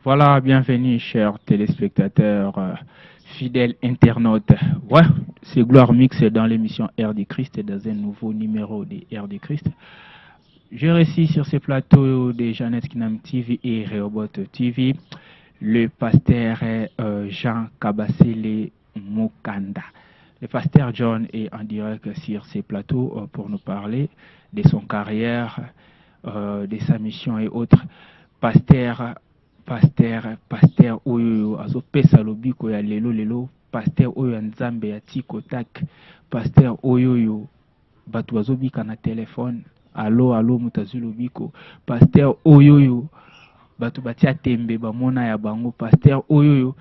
Voilà, bienvenue, chers téléspectateurs, fidèles internautes. Ouais, c'est Gloire Mix dans l'émission Air du Christ, dans un nouveau numéro de Air du Christ. Je récite sur ces plateaux de Jeannette Kinam TV et Rehoboth TV le pasteur Jean Kabasele Mukanda. Le pasteur John est en direct sur ces plateaux pour nous parler de son carrière, de sa mission et autres. Pasteur oyo azopesa lobiko ya lelo pasteur oyo nzambe ya tikotak pasteur oyo bato bazobika na telefone alo mutazu lobiko pasteur oyo bato batia tembe bamona ya bango pasteur oyo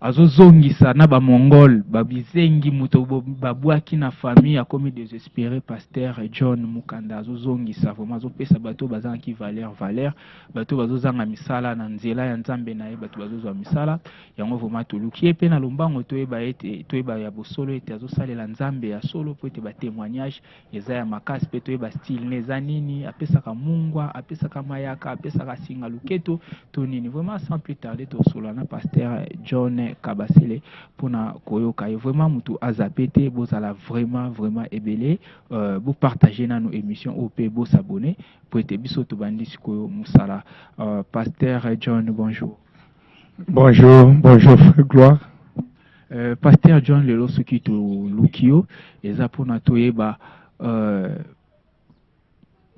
azozongisa na bamongol babizengi muto babwaki na famille akomi désespéré pasteur John Mukanda azozongisa vraiment azopesa bato bazangi valeur bato bazozanga misala na nzela ya nzambe na ye bato bazozwa misala yango vraiment toluki ye pe na lombango toyeba ya bosolo ete azosalela nzambe ya solo po ete batémoignage eza ya makasi pe toyeba style ne eza nini apesaka mungwa apesaka mayaka apesaka singa luketo to nini vraiment sans plus tarder tosolola na pasteur John Kabasele pona koyoka et vraiment mutu azapete bozala vraiment ebele vous partagez na nos émissions op bo s'abonner pour être biso to bandi sikoyo musala pasteur John bonjour. Bonjour frère Gloire. Pasteur John lelo soki to lukio eza pona toyeba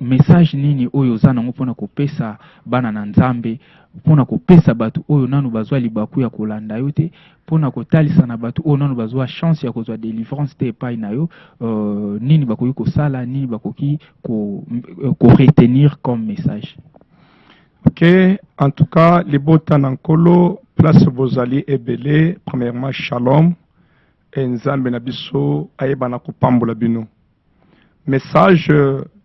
message nini oyo za nango pona kopesa bana na nzambe pona kopesa batu oyo nanu bazwa libaku ya kolanda yo te pona kotalisa na batu oyo nanu bazwa chance ya kozwa délivrance te epai na yo nini bakoki kosala nini bakoki ko retenir comme message. Ok, en tout cas libota na nkolo place bozali ebele. Premièrement shalom et nzambe na biso ayeba na kopambola bino. Message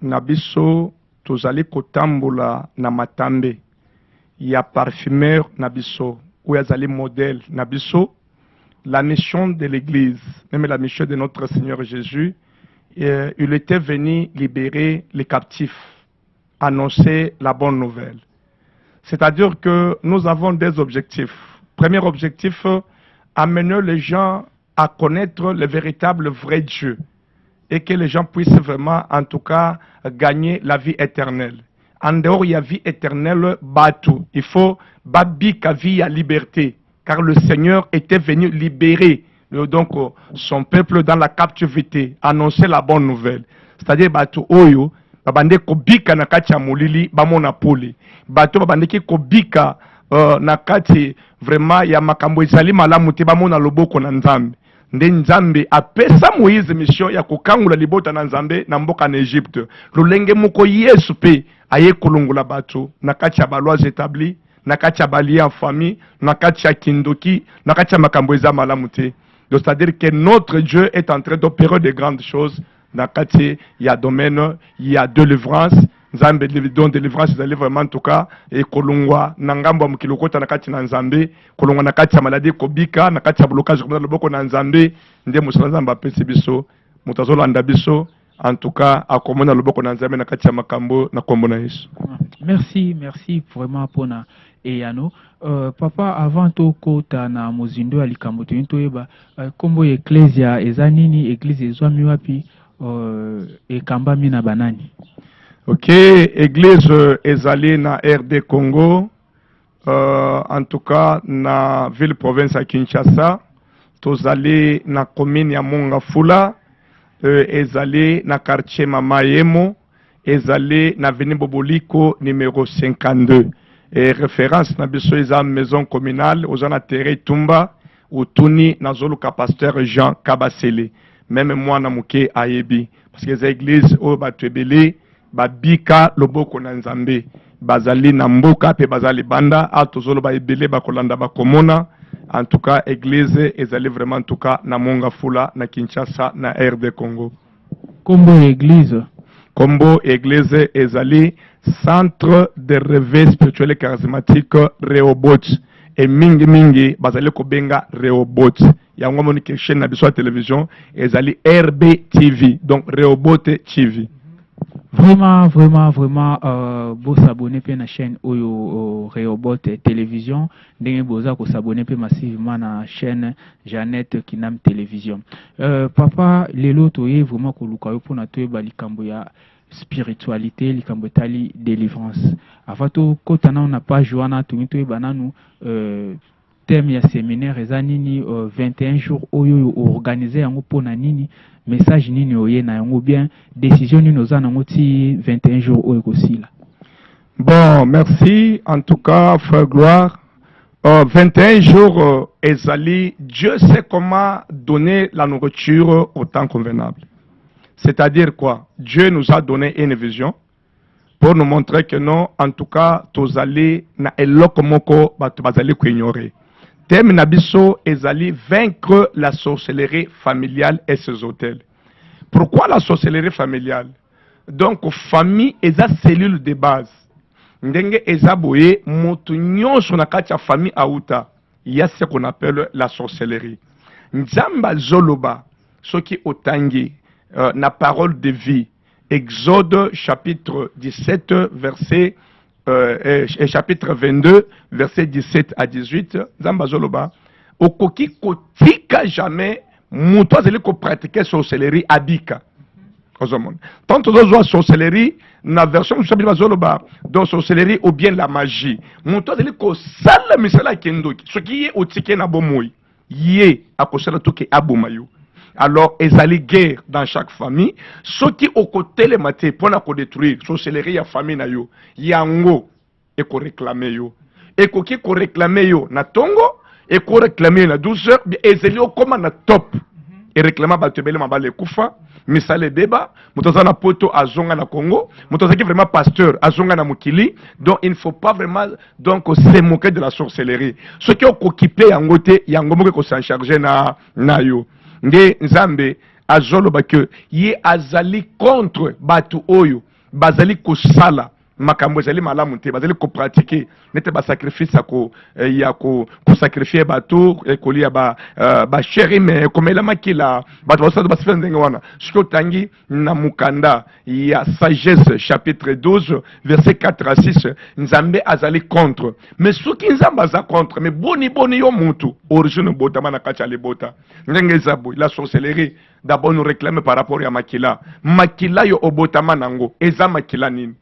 na biso tozali kotambola na matambe ya parfumeur na biso ou yazali modèle na biso. La mission de l'église, même la mission de notre Seigneur Jésus, il était venu libérer les captifs, annoncer la bonne nouvelle. C'est-à-dire que nous avons des objectifs. Premier objectif, amener les gens à connaître le véritable vrai Dieu et que les gens puissent vraiment, en tout cas, gagner la vie éternelle. En dehors, il y a vie éternelle, bateau. Il faut babika vie à liberté, car le Seigneur était venu libérer donc son peuple dans la captivité, annoncer la bonne nouvelle. C'est-à-dire bateau oyo babande kobika na kati ya molili bamona pole. Bateau babande ki kobika na kati vraiment ya makambo ezali malamu te bamona loboko na nzambe. Nde nzambe apesa Moïse mission ya kokangula libota na nzambe na mboka na Egypte. Lolenge moko Yesu pe aye kolongola bato na kati ya balois établi, na kati ya balia en famille, na kati ya kindoki, na kati ya makambo eza malamu te. Donc c'est-à-dire que notre Dieu est en train d'opérer de grandes choses na kati ya domaine, il y a délivrance. Nzambe don délivrance ezali vraiment en tout cas et kolongwa na ngambo ya mukilokota na kati na nzambe kolongwa na kati ya maladie kobika na kati ya blocage komona loboko na nzambe nde musala nzambe apesi biso mutazolanda biso en tout cas akomona loboko na nzambe na kati ya makambo na kombo na Yesu. Merci vraiment pona eyano papa avant to kota na mozindo ya likambo to yeba kombo ecclesia eza nini église ezwami wapi ekambami na banani. Ok, église ezali na RD Congo, en tout cas na ville province à Kinshasa, tozali na commune ya Mongafula, ezali na quartier Mamayemo, ezali na avenue Boboliko numéro 52. Et référence na biso eza maison communale, ozana terre Tumba, utuni na zoluka pasteur Jean Kabasele. Même moi na muke ayebi, parce que les églises au batwebele babika loboko na nzambe bazali na mboka pe bazali banda atozolo ba ebele bakolanda bakomona. En tout cas église ezali vraiment en tout cas na Mongafula na Kinshasa na RD Congo. Kombo église ezali centre de réveil spirituel et charismatique Rehoboth et mingi bazali kobenga Rehoboth. Yango monique chaîne na biso télévision ezali RB TV, donc Rehoboth TV. Vraiment, vraiment, vraiment, beau s'abonner à la chaîne Oyo Reobot Télévision. Ndenge boza ko s'abonner massivement à la chaîne Jeannette Kinam Télévision. Papa, lelo toye vraiment ko luka yo pona toye ba likambo ya spiritualité, likambo tali délivrance. Afato kotana on n'a pas joana toye bananu thème ya séminaire eza nini 21 jours oyo organisé yango pona nini message nini oye na yango bien décision nini oza nango ti 21 jours oyo kosila. Bon, merci en tout cas frère Gloire. 21 jours ezali, Dieu sait comment donner la nourriture au temps convenable. C'est-à-dire quoi? Dieu nous a donné une vision pour nous montrer que non, en tout cas, tozali na eloko moko bato bazali ko ignorer. Thème nabiso ezali vaincre la sorcellerie familiale et ses hôtels. Pourquoi la sorcellerie familiale? Donc famille eza cellule de base. Ndenge eza boye moto nyonso na kati ya famille auta, il y a ce qu'on appelle la sorcellerie. Nzamba zoloba soki otangi na parole de vie. Exode chapitre 17 verset chapitre 22 verset 17 à 18. Nzamba zoloba okoki kotika jamais muto azeli ko pratiquer sorcellerie abika. Tant que la sorcellerie, na version chapitre zoloba donc sorcellerie ou bien la magie. Muto azeli ko sala misala kendoki. Ce qui est otike na bomoi. Yé a kosala toke abomayo. Alors, ezali guerre dans chaque famille. Ce qui au côté les maté pour na ko détruire sorcellerie ya famille na yo. Yango et ko réclamer yo. Et ko ki ko réclamer yo na tongo et ko réclamer na douceur ezeli o koma na top. Et réclamer ba tebele mabale kufa. Misale beba, mutoza na poto azonga na Congo, mutoza qui vraiment pasteur azonga na mukili, donc il ne faut pas vraiment donc se moquer de la sorcellerie. Ce qui est occupé yangote, yangomo ko s'en charger na yo. Nge nzambe azolo ba que ye azali contre batu oyo, bazali ko sala makambo ezali malamu te, bazali ko pratiquer nete ba sacrifice ko ya ko sacrifier batu ekolia ba chéri mais comme la makila batu ba se ndenge wana siko tangi na mukanda ya sagesse chapitre 12 verset 4 à 6 nzambe azali contre mais soki nzambe aza contre mais boni yo mutu origine bota mana kacha le bota ndenge zabo la sorcellerie d'abord nous réclame par rapport à makila yo obota manango eza makila nini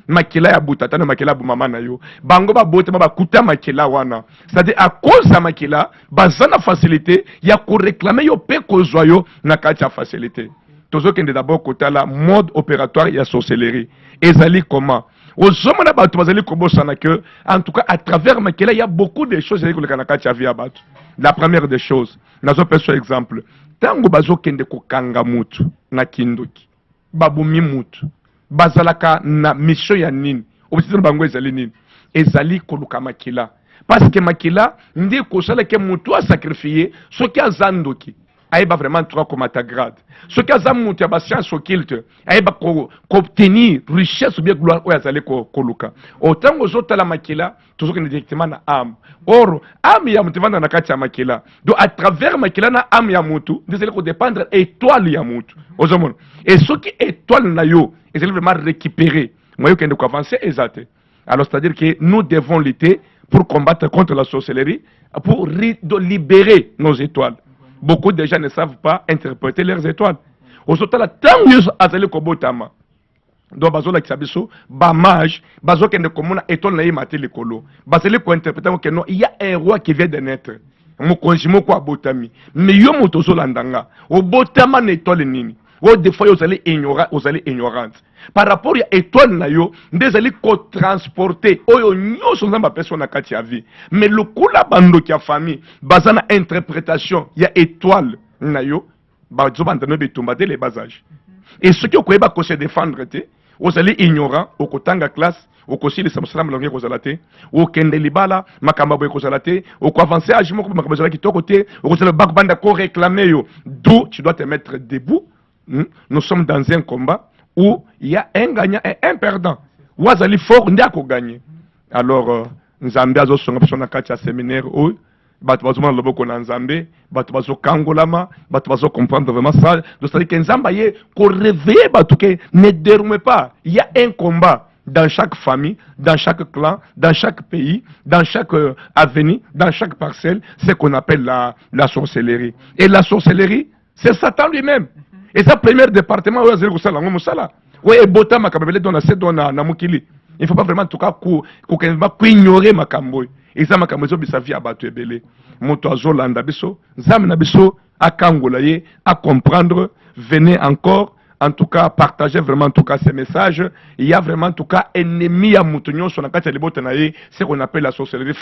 makila ya butata na makila bu mama na yo bango ba bote ba kuta makila wana c'est-à-dire à cause de makila bazana facilité ya ko réclamer yo pe kozwa yo na kati ya facilité tozo kende d'abord kotala mode opératoire ya sorcellerie ezali comment ozoma na bato bazali kobosana que en tout cas à travers makila il y a beaucoup de choses ezali koleka na kati ya via bato. La première des choses nazo peso exemple tango bazo kende ko kanga mutu na kindoki babumi mutu bazalaka na mission ya nini obisitelo bango ezali nini ezali koluka makila parce que makila ndi kosala ke mutu a sacrifier soki azandoki ayeba vraiment trois comme ta grade soki azamutu ya ba science occulte ayeba ko obtenir richesse ou bien gloire o azali koluka otango zotala makila tozoki directement na âme or âme ya mutu vanda na kati ya makila donc à travers makila na âme ya mutu ndezali ko dépendre étoile ya mutu ozomona et soki étoile na yo et c'est vraiment récupérer. Moi, je vais avancer exact. Alors, c'est-à-dire que nous devons lutter pour combattre contre la sorcellerie, pour libérer nos étoiles. Beaucoup de gens ne savent pas interpréter leurs étoiles. Aujourd'hui, tant que vous avez kobotama. Donc, bazo la kisabiso, ba mage, bazo kende komona étoile na yimate likolo. Baseli ko interpréter que non, il y a un roi qui vient de naître. Mo konjimo ko abotami. Mais yo moto zo landanga. Obotama na étoile nini? Ou des fois vous allez ignorante. Par rapport à étoile na yo, vous allez transporter. Oyo nyoso nzamba personne na kati ya vie. Mais le kula bando ki a famille, bazana interprétation, il y a étoile na yo, ba zobanda no betumba dès les bas âges. Et ce qui ko eba ko se défendre te, vous allez ignorant au kotanga classe, au kosi le samsalam longue ko zalate, au kende libala, makamba boy ko zalate, au ko avancer âge moko makamba zalaki to côté, au ko le back banda ko réclamer yo. D'où tu dois te mettre debout. Nous sommes dans un combat où il y a un gagnant et un perdant. Wazali fort ndiako gagné. Alors, Nzambe azo songa na kati ya séminaire où bato bazomona loboko na nzambe, bato bazokangolama, bato comprendre vraiment ça. Donc c'est-à-dire que nzamba ye ko réveiller bato que ne déroumez pas. Il y a un combat dans chaque famille, dans chaque clan, dans chaque pays, dans chaque avenue, dans chaque parcelle, c'est qu'on appelle la sorcellerie. Et la sorcellerie, c'est Satan lui-même. Et sa premier département, oui, et bota makabele dona se dona na mukili. Il ne faut pas vraiment en tout cas ignorer makambo. Et ça makambo zo bisa via batu ebele. Moto azolanda biso, nzambe na biso akangola ye, à comprendre, venez encore en tout cas partager vraiment en tout cas ces messages. Il y a vraiment en tout cas ennemi à moutonyon sur la carte de botanaye, c'est qu'on appelle la sorcellerie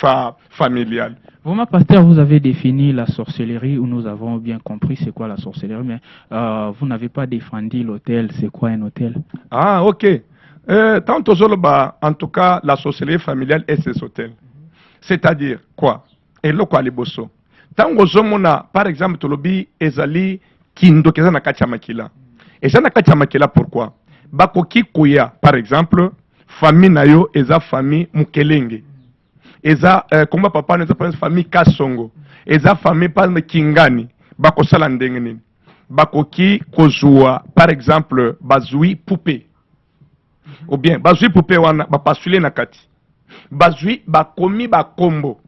familiale. Vraiment, pasteur, vous avez défini la sorcellerie, où nous avons bien compris c'est quoi la sorcellerie, mais vous n'avez pas défendu l'hôtel. C'est quoi un hôtel? Ah, ok. Tant en tout cas, la sorcellerie familiale est ces hôtels. C'est-à-dire quoi? Et le quoi les bosso. Tant que par exemple, tolobi ezali kindo keza na kacha makila. Et ça na kacha makila pourquoi? Bakoki koya, par exemple, famille na yo eza famille mukelenge. Eza komba papa na eza famille kasongo. Eza famille pa kingani. Bako sala ndenge nini. Bakoki kozua, par exemple, bazui poupée. Ou bien bazui poupée wana bapasule na kati. Bazui bakomi bakombo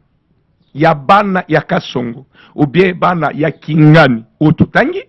ya bana ya kasongo ou bien bana ya kingani otutangi.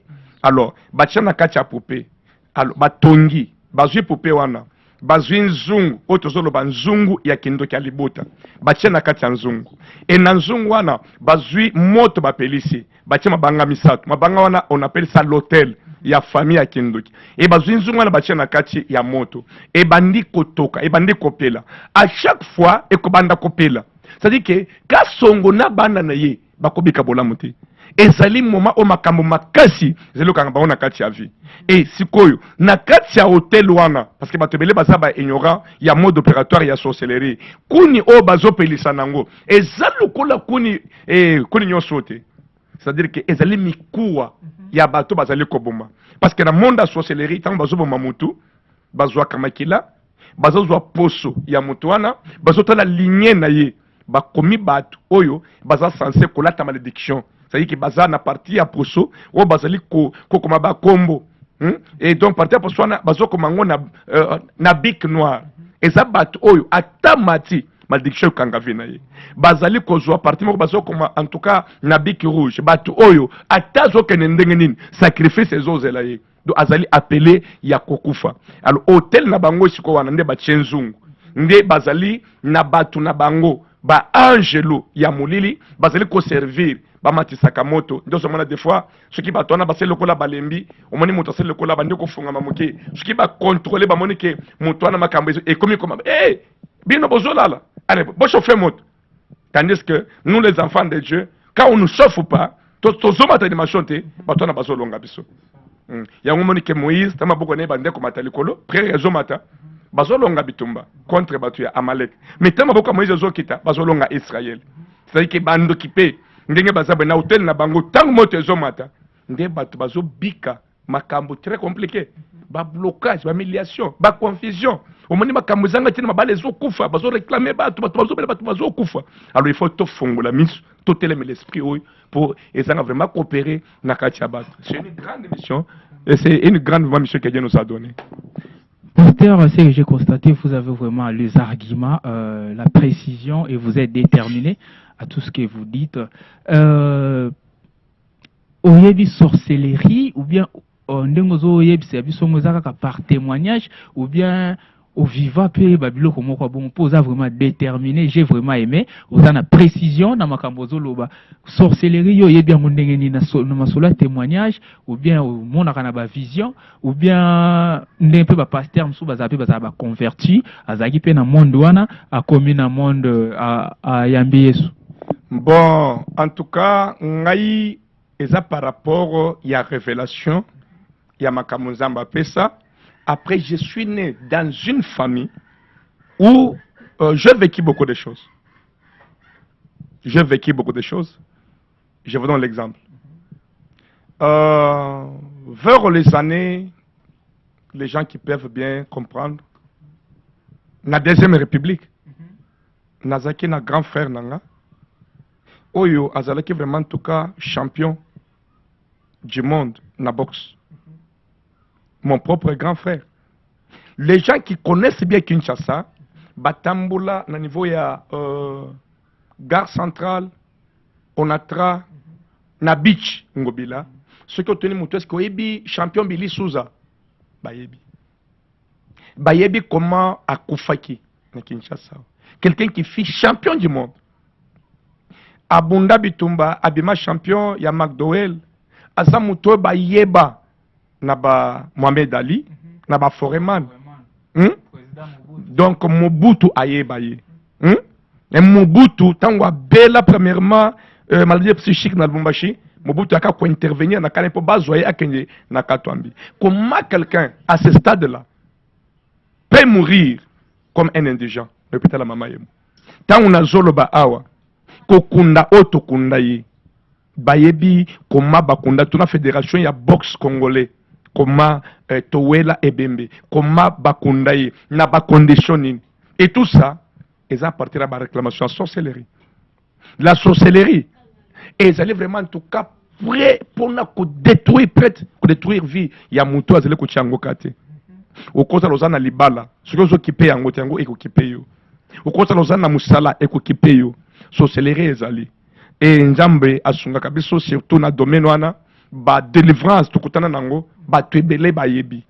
Alors batia na kati ya poupée, alors batongi bazui poupée wana bazui nzungu otozolo banzungu ya kindo kya libota batia na kati ya nzungu et na nzungu wana bazui moto bapelisi batia mabanga misato mabanga wana on appelle ça l'hôtel ya famille ya kindoki et bazui nzungu wana batia na kati ya moto et bandi kotoka et bandi kopela à chaque fois et kobanda kopela. C'est-à-dire que kasongo na bana na ye bakobika bolamu te ezali moma o makambo makasi zelo kanga baona kati ya vie et sikoyo na kati ya hotel wana parce que batebele baza ba ignorant ya mode opératoire ya sorcellerie kuni o bazopelisa nango ezalo kola kuni kuni nyonso te. C'est-à-dire que ezali mikuwa ya bato bazali koboma parce que na monde ya sorcellerie tant bazoboma mutu bazwa kamakila bazozwa poso ya mutu wana bazotala lignée na ye bakomi batu oyo baza censé kolata malédiction. C'est-à-dire que baza na partie ya poso o bazali kokoma ba kombo et donc partie ya poso wana bazokoma ngo na bic noir eza batu oyo atamati malédiction kanga vina ye bazali kozwa partie moko bazokoma en tout cas na bic rouge batu oyo atazokene ndenge nini sacrifice ezozela ye donc azali appelé ya kokufa. Alors hôtel na bango siko wana nde bachenzungu nde bazali na batu na bango ba angelo ya mulili bazali ko servir ba matisaka moto ndo somona des fois soki batona basele lokola balembi omoni moto asele lokola bandi ko funga mamuke soki ba contrôler ba moni ke moto wana makambo et comme bino bozolala allez bo chauffer moto. Tandis que nous les enfants de Dieu quand on ne chauffe pas tozoma ta dimension te batona bazolonga biso yango moni ke Moïse tama boko ne bande ko matalikolo frère ezomata bazolonga bitumba contre batu ya Amalek. Mais tellement beaucoup Moïse zokita bazolonga Israël. C'est-à-dire que bando kipé ndenge bazabe na hotel na bango tango moto ezomata nde batu bazobika makambo très compliqué. Ba blocage, ba humiliation, ba confusion. Omoni makambo zanga tina mabale zokufa bazo réclamer batu bazobela batu bazokufa. Alors il faut to fongola miso to teleme l'esprit pour ezanga vraiment coopérer na katia batu. C'est une grande mission et c'est une grande mission que Dieu nous a donnée. Pasteur, ce que j'ai constaté, vous avez vraiment les arguments, la précision et vous êtes déterminé à tout ce que vous dites. Oyebi sorcellerie ou bien ndengozo oyebi c'est par témoignage ou bien au vivant pe babilo comme quoi bon pose vraiment déterminé, j'ai vraiment aimé aux ana précision dans makambozo loba sorcellerie yo yebi ngo ndenge ni na masolo témoignage ou bien au monde kana ba vision ou bien ndenge pe ba pasteur msu bazape bazaba converti azaki pe na monde wana a commis na monde a yambi Yesu. Bon, en tout cas ngai eza par rapport ya révélation ya makambo nzamba pesa. Après, je suis né dans une famille où j'ai vécu beaucoup de choses. J'ai vécu beaucoup de choses. Je vous donne l'exemple. Vers les années, les gens qui peuvent bien comprendre, la Deuxième République, Nazaki, na grand frère, nanga, Oyo azalaki vraiment en tout cas champion du monde na boxe. Mon propre grand frère. Les gens qui connaissent bien Kinshasa, Batamboula, na niveau ya gare centrale, Onatra, na beach, Ngobila. Ceux qui ont tenu mon toit, c'est champion Billy Souza. Bayebi. Bayebi comment à Koufaki, na Kinshasa. Quelqu'un qui fit champion du monde. Abunda Bitumba, Abima champion, ya McDowell. Azamuto Bayeba, na ba Mohamed Ali, na ba Foreman. Donc Mobutu Ayebaye. Et Mobutu, tangwa bela premièrement, maladie psychique na Lubumbashi, Mobutu a qu'à intervenir na Kanepo Bazoye Akenye na Katwambi. Comment quelqu'un à ce stade-là peut mourir comme un indigent? Répétez la maman yemo. Tant on a zoloba awa, kokunda oto kunda ye, bayebi koma bakunda tuna fédération ya boxe congolais. Comment Towela Ebembe, comment Bakundaye, na ba conditioning. Et tout ça, ils appartiennent à la réclamation à sorcellerie. La sorcellerie, et ils allaient vraiment en tout cas prêts pour détruire, prête pour détruire vie. Il y a Moutou Azele Kochango Kate. Au cause de l'Ozana Libala, ce que vous occupez en Gotiango et occupez yo. Au cause de l'Ozana Moussala et occupez yo. Sorcellerie est allée. Et Nzambe Asunga Kabiso, surtout dans le domaine wana. Ba délivrance tukutana nango ba twebele ba yebi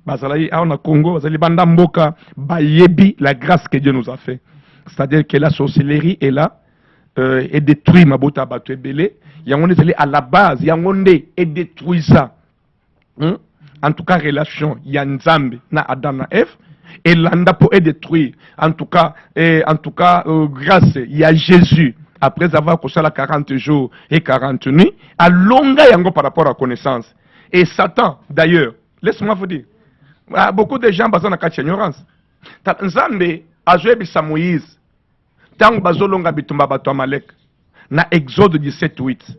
bazali a na Congo bazali banda mboka ba yebi la grâce que Dieu nous a fait, c'est-à-dire que la sorcellerie est là et détruit mabota ba twebele yango ezali à la base yango nde et détruit ça en tout cas relation ya Nzambe na Adam na Eve et landa pour détruire en tout cas grâce ya Jésus. Après avoir conçu la 40 jours et 40 nuits, à longa yango par rapport à la connaissance. Et Satan, d'ailleurs, laisse-moi vous dire, beaucoup de gens basent dans la ignorance. Nzambe a joué avec Moïse, tant bazo longa bitumba bato Amalek, na Exode 17:8.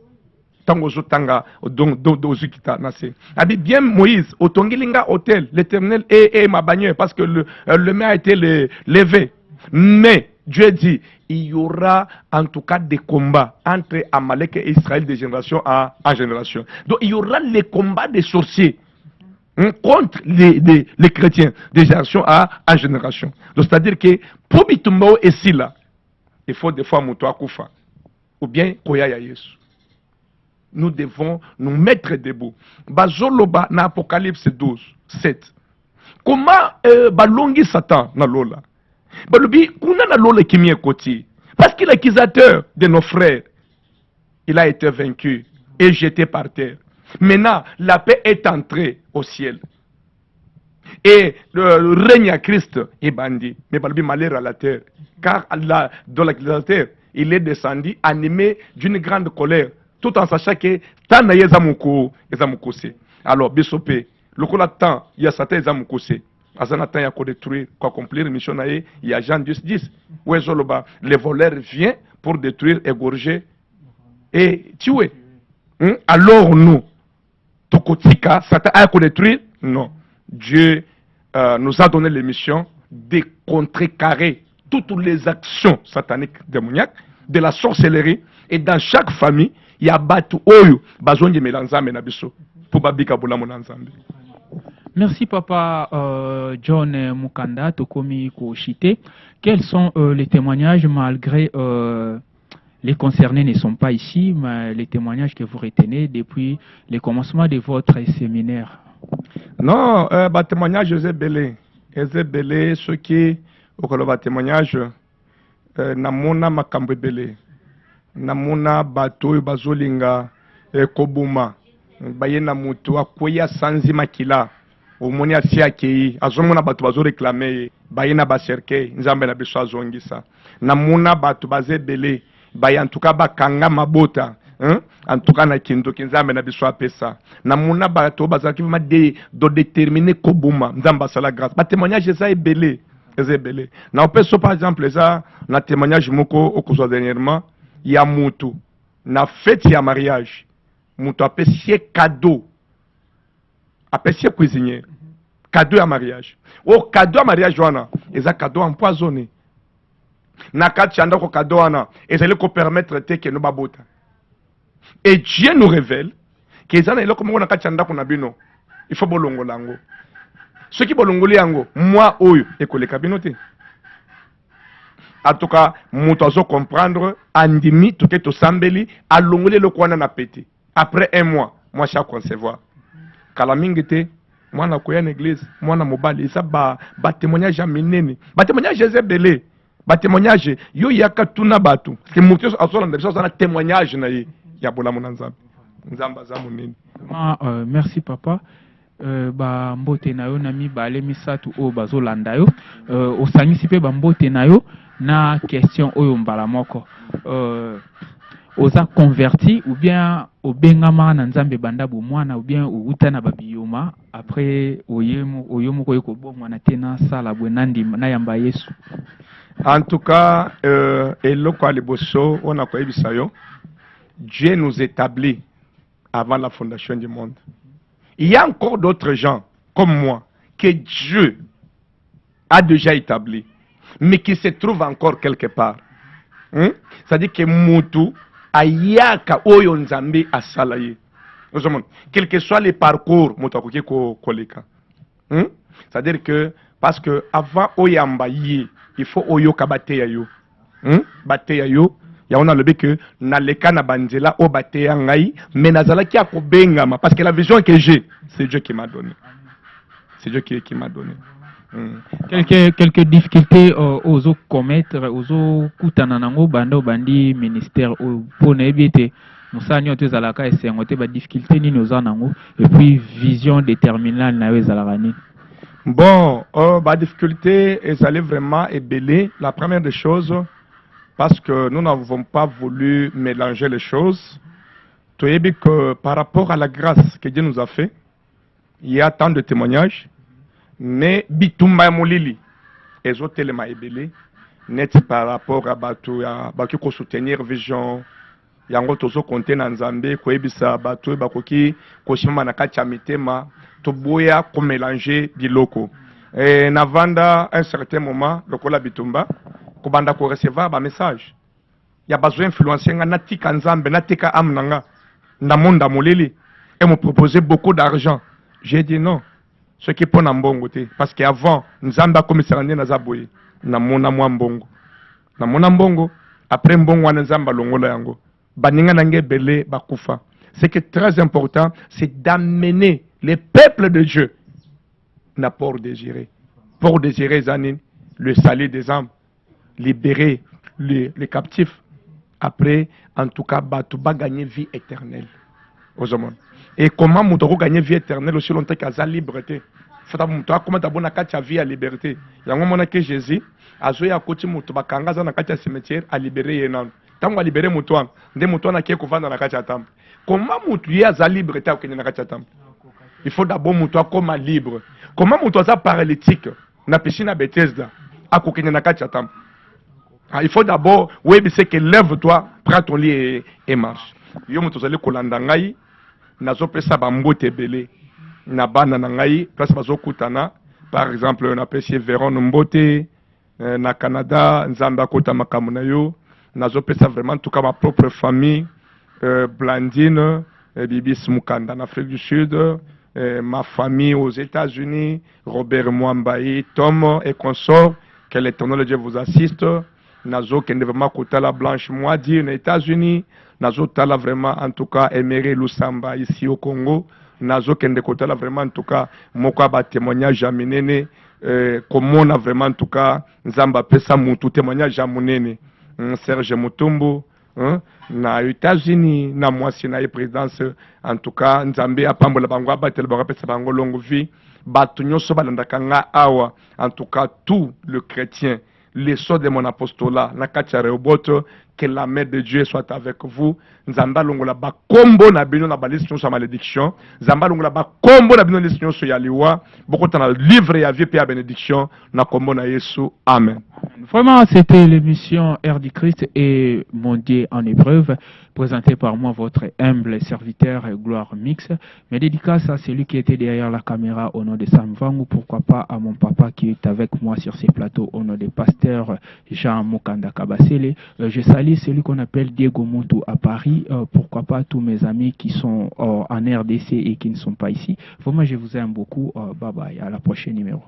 Tant ozo tanga dozukita nase. Abi bien Moïse, otongilinga hôtel, l'Éternel est ma bannière parce que le mien a été levé. Mais Dieu dit, il y aura en tout cas des combats entre Amalek et Israël de génération en génération. Donc il y aura les combats des sorciers contre les chrétiens de génération en génération. Donc c'est-à-dire que pour Bitumbo et Sila, il faut des fois Moutoua Koufa ou bien Koya Yesu. Nous devons nous mettre debout. Bazoloba na Apocalypse 12, 7. Comment balongi Satan na lola? Parce que l'accusateur de nos frères, il a été vaincu et jeté par terre. Maintenant, la paix est entrée au ciel. Et le règne à Christ est bandit. Mais Balbi malheur à la terre. Car dans la terre, il est descendu animé d'une grande colère. Tout en sachant que tant y a alors, Bissopé, le coup temps, il y a Satan Zamukose. Azanatan ya détruire, pour accomplir une mission, il y a Jean 10. Où est les voleurs viennent pour détruire, égorger et tuer. Alors nous, Tokotika, Satan a détruire? Non. Dieu nous a donné les missions de contrecarrer toutes les actions sataniques démoniaques, de la sorcellerie, et dans chaque famille, il y a Batu Oyo, Bazon de Melanzambe Nabiso, pour Babika Boulamonanzambe. Merci Papa John Mukanda, Tokomi Koshite. Quels sont les témoignages malgré les concernés ne sont pas ici, mais les témoignages que vous retenez depuis le commencement de votre séminaire? Non, témoignage Ezebele, ceux qui ont témoignage, Namona Makambebele, Namona Bato Bazolinga, Kobuma, Bayena Mutu, Akoya Sanzi Makila. Omoni asiaki azomona batu bazo réclamer bayena baserke nzambe na biso azongisa namona batu bazebele baya en tout cas bakanga mabota en tout cas na kindo nzambe na biso apesa namona batu bazaki ma do déterminer kobuma nzamba sala grâce ba témoignage ça ebele na opeso par exemple ça na témoignage moko okozwa dernièrement ya mutu na fête ya mariage mutu apesi cadeau apprécié cuisinier. Cadeau à mariage. Oh, cadeau à mariage, Joana. Et ça, cadeau empoisonné. na kati ya ndako kado wana ezali ko permettre te ke no babota. Et Dieu nous révèle que ezana eloko moko na kati ya ndako na bino il faut bolongola yango. Soki bolongoli yango moi oyo ekoleka bino te. En tout cas, moto azo comprendre andimi toke to sambeli alongoli eloko wana na pété. Après un mois, moi je concevoir. Kala mingi te moi na koya na église, moi na mobali ça ba témoignage minene. Ba témoignage ezebele. Ba témoignage yo yaka tuna batu. Parce que moto azo na ça na témoignage na ye ya bolamu na nzambe. Nzamba za munene. Merci papa. Ba mbote na yo na mibale misatu o bazolanda yo osangisi pe ba mbote na yo na question oyo mbala moko oza converti ou bien obengama na nzambe banda bo mwana ou bien outa na babiyoma après oyemo ko yeko bomwa na tena sala bwenandi na yamba Yesu. En tout cas eloko aliboso on a ko ebisa yo Dieu nous établit avant la fondation du monde. Il y a encore d'autres gens comme moi que Dieu a déjà établi, mais qui se trouvent encore quelque part. C'est-à-dire que Moutou ayaka oyo nzambe asalaye. Quel que soit les parcours, Moutou akoki koleka. C'est-à-dire que parce que avant oyamba yi, il faut oyo kabateya yo. Bateya yo. Il y a le que na leka na banzela o bateya ngai mais nazala ki akobengama parce que la vision que j'ai c'est Dieu qui m'a donné. C'est Dieu qui m'a donné. Quelques difficultés aux commettre aux kutana nango bando bandi ministère pour n'ébiter musani ote zalaka esengote ba difficulté ni nos nango et puis vision déterminante na ezalakani. Bon, ba difficulté ezali vraiment ébélé. La première des choses parce que nous n'avons pas voulu mélanger les choses. Tu as dit que par rapport à la grâce que Dieu nous a fait, il y a tant de témoignages, mais bitumba molili, les autres éléments ébélés, net par rapport à Batou, à Bakou soutenir vision, yango tozo compter dans Zambé, koebisa Batou, Bakoki, Koshima Nakacha Mitema, Toboya, ko mélanger des locaux. Et Navanda, à un certain moment, le Kola Bitumba, Kobanda ko recevoir ba message. Ya besoin influencer nga natika nzambe natika amnanga na monde moleli et me proposer beaucoup d'argent. J'ai dit non. Ce qui est pour mbongo te parce qu'avant nzambe a commissaire na zaboye na mona mwa mbongo. Na mona mbongo après mbongo wana nzamba longola yango. Baninga nange belé bakufa. Ce qui est très important, c'est d'amener les peuples de Dieu na pour désirer. Pour désirer zanin le salut des âmes. Libérer les captifs. Après, en tout cas, tu vas gagner vie éternelle. Et comment tu vas gagner vie éternelle aussi longtemps qu'il y a liberté? Comment tu as vie à liberté? Il y a un moment que Jésus a joué à côté de moi, tu vas dans le cimetière à libérer les gens. Tant que libérer mon toit, des moutons qui sont dans la cachette. Comment tu as la liberté dans la cachette? Il faut d'abord mouton comme libre. Comment mouton ça paralytique? Na piscine à Bethesda à côté de la cachette. Il faut d'abord, oui, c'est que lève-toi, prends ton lit et marche. Yo muto zali kolanda ngai, nazo pesa bambote belé. Na bana na ngai, place bazo kutana. Par exemple, on appelle chez Véron Mbote, na Canada, Nzamba kota makamu na yo. Nazo pesa vraiment en tout cas ma propre famille, Blandine, Bibis Mukanda en Afrique du Sud, ma famille aux États-Unis, Robert Mwambaye, Tom et consorts. Que l'Éternel Dieu vous assiste. Nazo kende vraiment kota la Blanche Moadi aux États-Unis. Nazo tala vraiment en tout cas Emery Lusamba ici au Congo. Nazo kende kota la vraiment en tout cas moka ba témoignage à Minene. Comme on a vraiment en tout cas Nzamba pesa mutu témoignage à Munene. Serge Mutombo. Na États-Unis na mwasi na présidence en tout cas Nzambe apambola bango abatela bango pesa bango longue vie. Batu nyoso balandaka nga awa en tout cas tout le chrétien. L'essor de mon apostolat, na katia reoboto, que la main de Dieu soit avec vous. Nzamba longola ba kombo na bino na balistion sur malédiction. Nzamba longola ba kombo na bino listion sur yaliwa. Beaucoup dans le livre ya vie et à bénédiction na kombo na Yesu. Amen. Vraiment, c'était l'émission Air du Christ et Mon Dieu en épreuve, présentée par moi, votre humble serviteur Gloire Mix. Mes dédicaces à celui qui était derrière la caméra au nom de Sam Vang, ou pourquoi pas à mon papa qui est avec moi sur ces plateaux au nom des pasteurs Jean Mokanda Kabasele. Je salue celui qu'on appelle Diego Montou à Paris, pourquoi pas tous mes amis qui sont en RDC et qui ne sont pas ici. Vraiment, je vous aime beaucoup. Bye bye, à la prochaine numéro.